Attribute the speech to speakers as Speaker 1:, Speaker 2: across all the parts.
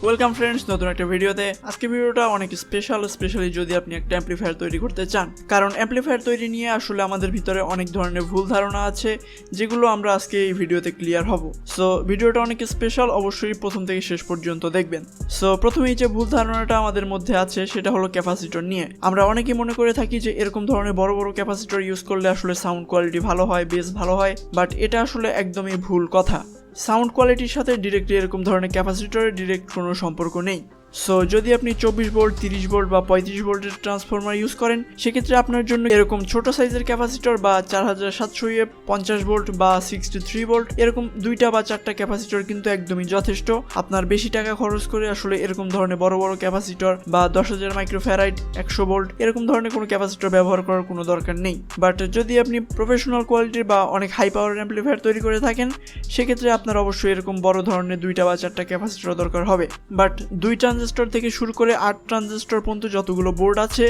Speaker 1: Welcome friends, নতুন একটা ভিডিওতে। আজকে ভিডিওটা অনেক স্পেশালি যদি আপনি একটা অ্যাম্পলিফায়ার তৈরি করতে চান, কারণ অ্যাম্পলিফায়ার তৈরি নিয়ে আসলে আমাদের ভিতরে অনেক ধরনের ভুল ধারণা আছে, যেগুলো আমরা আজকে এই ভিডিওতে ক্লিয়ার হব। সো ভিডিওটা অনেক স্পেশাল, অবশ্যই প্রথম থেকে শেষ পর্যন্ত দেখবেন। সো প্রথমেই যে ভুল ধারণাটা আমাদের মধ্যে আছে সেটা হলো ক্যাপাসিটর নিয়ে। আমরা অনেকেই মনে করে থাকি যে এরকম ধরনের বড় বড় ক্যাপাসিটর ইউজ করলে আসলে সাউন্ড কোয়ালিটি ভালো হয়, বেস ভালো হয়, বাট এটা আসলে একদমই ভুল কথা। সাউন্ড কোয়ালিটির সাথে ডিরেক্টলি এরকম ধরনের ক্যাপাসিটরের ডিরেক্ট কোনো সম্পর্ক নেই। সো যদি আপনি 24 ভোল্ট, 30 ভোল্ট বা 35 ভোল্টের ট্রান্সফরমার ইউজ করেন, সেক্ষেত্রে আপনার জন্য এরকম ছোট সাইজের ক্যাপাসিটর বা 4700 50 ভোল্ট বা 63 ভোল্ট এরকম 2টা বা 4টা ক্যাপাসিটর কিন্তু একদমই যথেষ্ট। আপনার বেশি টাকা খরচ করে আসলে এরকম ধরনের বড় বড় ক্যাপাসিটর বা 10,000 মাইক্রোফ্যারাড, 100 ভোল্ট এরকম ধরনের কোনো ক্যাপাসিটর ব্যবহার করার কোনো দরকার নেই। বাট যদি আপনি প্রফেশনাল কোয়ালিটির বা অনেক হাই পাওয়ার অ্যাম্পলিফায়ার তৈরি করে থাকেন, সেক্ষেত্রে আপনার অবশ্যই এরকম বড় ধরনের 2টা বা 4টা ক্যাপাসিটর দরকার হবে। বাট 2 ট্রানজিস্টর থেকে শুরু করে 8 ট্রানজিস্টর পর্যন্ত যতগুলো বোর্ড আছে,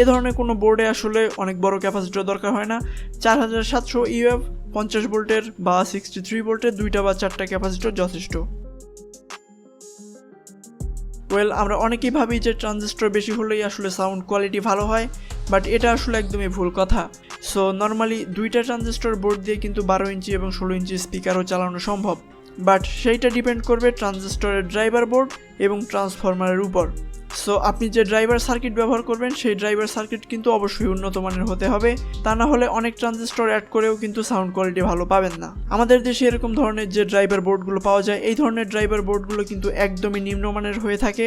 Speaker 1: এ ধরনের কোনো বোর্ডে আসলে অনেক বড় ক্যাপাসিটর দরকার হয় না। 4700 ইউএফ 50 ভোল্টের বা 63 ভোল্টের 2টা বা 4টা ক্যাপাসিটর যথেষ্ট। আমরা অনেকেই ভাবি যে ট্রানজিস্টর বেশি হলেই আসলে সাউন্ড কোয়ালিটি ভালো হয়, বাট এটা আসলে একদমই ভুল কথা। সো নর্মালি 2টা ট্রানজিস্টর বোর্ড দিয়ে কিন্তু 12 ইঞ্চি এবং 16 ইঞ্চি স্পিকারও চালানো সম্ভব, বাট সেইটা ডিপেন্ড করবে ট্রানজিস্টরের ড্রাইভার বোর্ড এবং ট্রান্সফরমারের উপর। সো আপনি যে ড্রাইভার সার্কিট ব্যবহার করবেন, সেই ড্রাইভার সার্কিট কিন্তু অবশ্যই উন্নত মানের হতে হবে, তা না হলে অনেক ট্রানজিস্টর অ্যাড করেও কিন্তু সাউন্ড কোয়ালিটি ভালো পাবেন না। আমাদের দেশে এরকম ধরনের যে ড্রাইভার বোর্ডগুলো পাওয়া যায়, এই ধরনের ড্রাইভার বোর্ডগুলো কিন্তু একদমই নিম্নমানের হয়ে থাকে।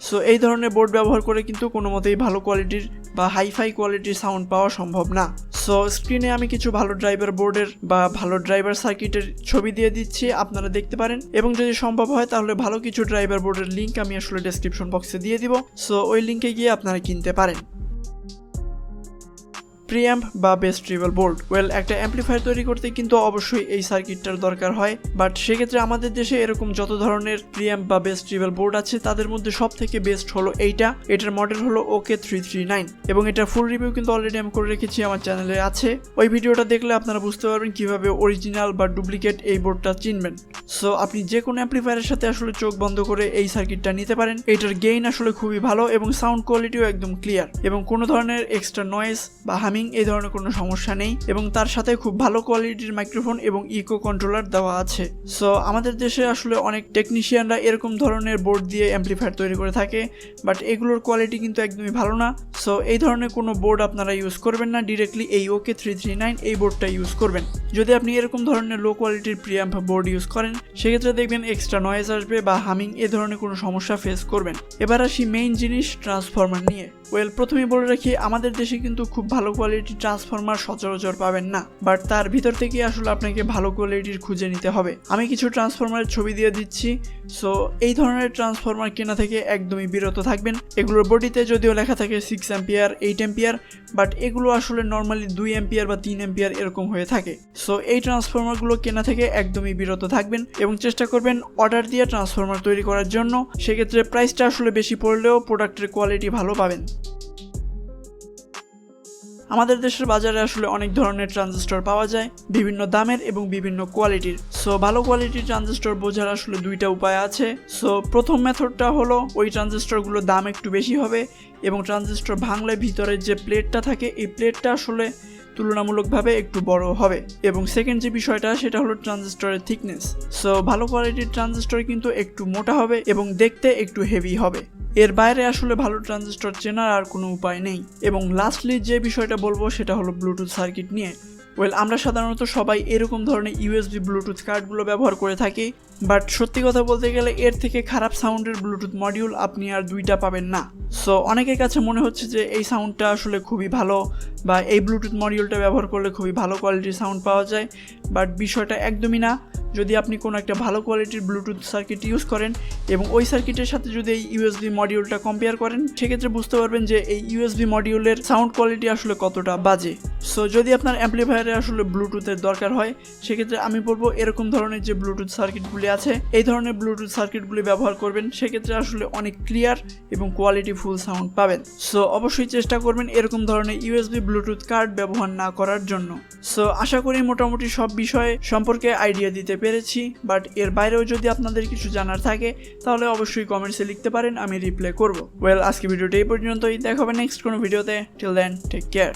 Speaker 1: সো এই ধরনের বোর্ড ব্যবহার করে কিন্তু কোনো মতেই ভালো কোয়ালিটির বা হাইফাই কোয়ালিটির সাউন্ড পাওয়া সম্ভব না। সো স্ক্রিনে আমি কিছু ভালো ড্রাইভার বোর্ডের বা ভালো ড্রাইভার সার্কিটের ছবি দিয়ে দিচ্ছি, আপনারা দেখতে পারেন, এবং যদি সম্ভব হয় তাহলে ভালো কিছু ড্রাইভার বোর্ডের লিঙ্ক আমি আসলে ডেসক্রিপশন বক্সে দিয়ে দিব। সো ওই লিঙ্কে গিয়ে আপনারা কিনতে পারেন। প্রিঅ্যাম্প বা বেস ট্রিবল বোর্ড। একটা অ্যাম্পলিফায়ার তৈরি করতে কিন্তু অবশ্যই এই সার্কিটটার দরকার হয়, বাট সেক্ষেত্রে আমাদের দেশে এরকম যত ধরনের প্রিঅ্যাম্প বা বেস ট্রিবল বোর্ড আছে, তাদের মধ্যে সব থেকে বেস্ট হলো এইটা। এটার মডেল হলো OK339 এবং এটার ফুল রিভিউ কিন্তু অলরেডি আমি করে রেখেছি, আমার চ্যানেলে আছে। ওই ভিডিওটা দেখলে আপনারা বুঝতে পারবেন কিভাবে অরিজিনাল বা ডুপ্লিকেট এই বোর্ডটা চিনবেন। সো আপনি যে কোনো অ্যাম্পলিফায়ারের সাথে আসলে চোখ বন্ধ করে এই সার্কিটটা নিতে পারেন। এটার গেইন আসলে খুবই ভালো এবং সাউন্ড কোয়ালিটিও একদম ক্লিয়ার, এবং কোনো ধরনের এক্সট্রা নয়েজ বা এই ধরনের কোনো সমস্যা নেই, এবং তার সাথে খুব ভালো কোয়ালিটির মাইক্রোফোন এবং ইকো কন্ট্রোলার দেওয়া আছে। সো আমাদের দেশে আসলে অনেক টেকনিশিয়ানরা এরকম ধরনের বোর্ড দিয়ে অ্যাম্পলিফায়ার তৈরি করে থাকে, বাট এগুলোর কোয়ালিটি কিন্তু একদমই ভালো না। সো এই ধরনের কোনো বোর্ড আপনারা ইউজ করবেন না, ডিরেক্টলি এই OK339 এই বোর্ডটা ইউজ করবেন। যদি আপনি এরকম ধরনের লো কোয়ালিটির প্রিঅ্যাম্প বোর্ড ইউজ করেন, সেক্ষেত্রে দেখবেন এক্সট্রা নয়েজ আসবে বা এ ধরনের কোনো সমস্যা ফেস করবেন। এবার আসি মেইন জিনিস, ট্রান্সফরমার নিয়ে। প্রথমেই বলে রাখি, আমাদের দেশে কিন্তু খুব ভালো কোয়ালিটির ট্রান্সফরমার সচরাচর পাবেন না, বাট তার ভিতর থেকে আসলে আপনাকে ভালো কোয়ালিটির খুঁজে নিতে হবে। আমি কিছু ট্রান্সফরমারের ছবি দিয়ে দিচ্ছি। সো এই ধরনের ট্রান্সফরমার কেনা থেকে একদমই বিরত থাকবেন। এগুলোর বডিতে যদিও লেখা থাকে 6 অ্যাম্পিয়ার, 8 অ্যাম্পিয়ার, বাট এগুলো আসলে নর্মালি 2 অ্যাম্পিয়ার বা 3 অ্যাম্পিয়ার এরকম হয়ে থাকে। সো এই ট্রান্সফরমারগুলো কেনা থেকে একদমই বিরত থাকবেন এবং চেষ্টা করবেন অর্ডার দিয়ে ট্রান্সফরমার তৈরি করার জন্য। সেক্ষেত্রে প্রাইসটা আসলে বেশি পড়লেও প্রোডাক্টের কোয়ালিটি ভালো পাবেন। আমাদের দেশের বাজারে আসলে অনেক ধরনের ট্রানজিস্টর পাওয়া যায়, বিভিন্ন দামের এবং বিভিন্ন কোয়ালিটির। সো ভালো কোয়ালিটির ট্রানজিস্টর বোঝার আসলে 2টা উপায় আছে। সো প্রথম মেথডটা হলো ওই ট্রানজিস্টরগুলোর দাম একটু বেশি হবে এবং ট্রানজিস্টর ভাঙলে ভিতরের যে প্লেটটা থাকে, এই প্লেটটা আসলে তুলনামূলকভাবে একটু বড় হবে। এবং সেকেন্ড যে বিষয়টা, সেটা হলো ট্রানজিস্টরের থিকনেস। সো ভালো কোয়ালিটির ট্রানজিস্টর কিন্তু একটু মোটা হবে এবং দেখতে একটু হেভি হবে। এর বাইরে আসলে ভালো ট্রানজিস্টর চেনার আর কোনো উপায় নেই। এবং লাস্টলি যে বিষয়টা বলবো সেটা হলো ব্লুটুথ সার্কিট নিয়ে। আমরা সাধারণত সবাই এরকম ধরনের ইউএসবি ব্লুটুথ কার্ডগুলো ব্যবহার করে থাকি, বাট সত্যি কথা বলতে গেলে এর থেকে খারাপ সাউন্ডের ব্লুটুথ মডিউল আপনি আর 2টা পাবেন না। সো অনেকের কাছে মনে হচ্ছে যে এই সাউন্ডটা আসলে খুবই ভালো বা এই ব্লুটুথ মডিউলটা ব্যবহার করলে খুবই ভালো কোয়ালিটির সাউন্ড পাওয়া যায়, বাট বিষয়টা একদমই না। যদি আপনি কোনো একটা ভালো কোয়ালিটির ব্লুটুথ সার্কিট ইউজ করেন এবং ওই সার্কিটের সাথে যদি এই ইউএসবি মডিউলটা কম্পেয়ার করেন, সেক্ষেত্রে বুঝতে পারবেন যে এই ইউএসবি মডিউলের সাউন্ড কোয়ালিটি আসলে কতটা বাজে। সো যদি আপনার অ্যাম্পলিফায়ারে আসলে ব্লুটুথের দরকার হয়, সেক্ষেত্রে আমি বলবো এরকম ধরনের যে ব্লুটুথ সার্কিটগুলি সার্কিটগুলি আছে এই ধরনের ব্লুটুথ সার্কিটগুলি ব্যবহার করবেন, সেক্ষেত্রে আসলে অনেক ক্লিয়ার এবং কোয়ালিটিফুল সাউন্ড পাবেন। সো অবশ্যই চেষ্টা করবেন এরকম ধরনের ইউএসবি ব্লুটুথ কার্ড ব্যবহার না করার জন্য। সো আশা করি মোটামুটি সব বিষয়ে সম্পর্কে আইডিয়া দিতে পেরেছি, বাট এর বাইরেও যদি আপনাদের কিছু জানার থাকে তাহলে অবশ্যই কমেন্টসে লিখতে পারেন, আমি রিপ্লাই করব। ওয়েল, আজকে ভিডিওটা এই পর্যন্তই, দেখা হবে নেক্সট কোনো ভিডিওতে। Till then, take care.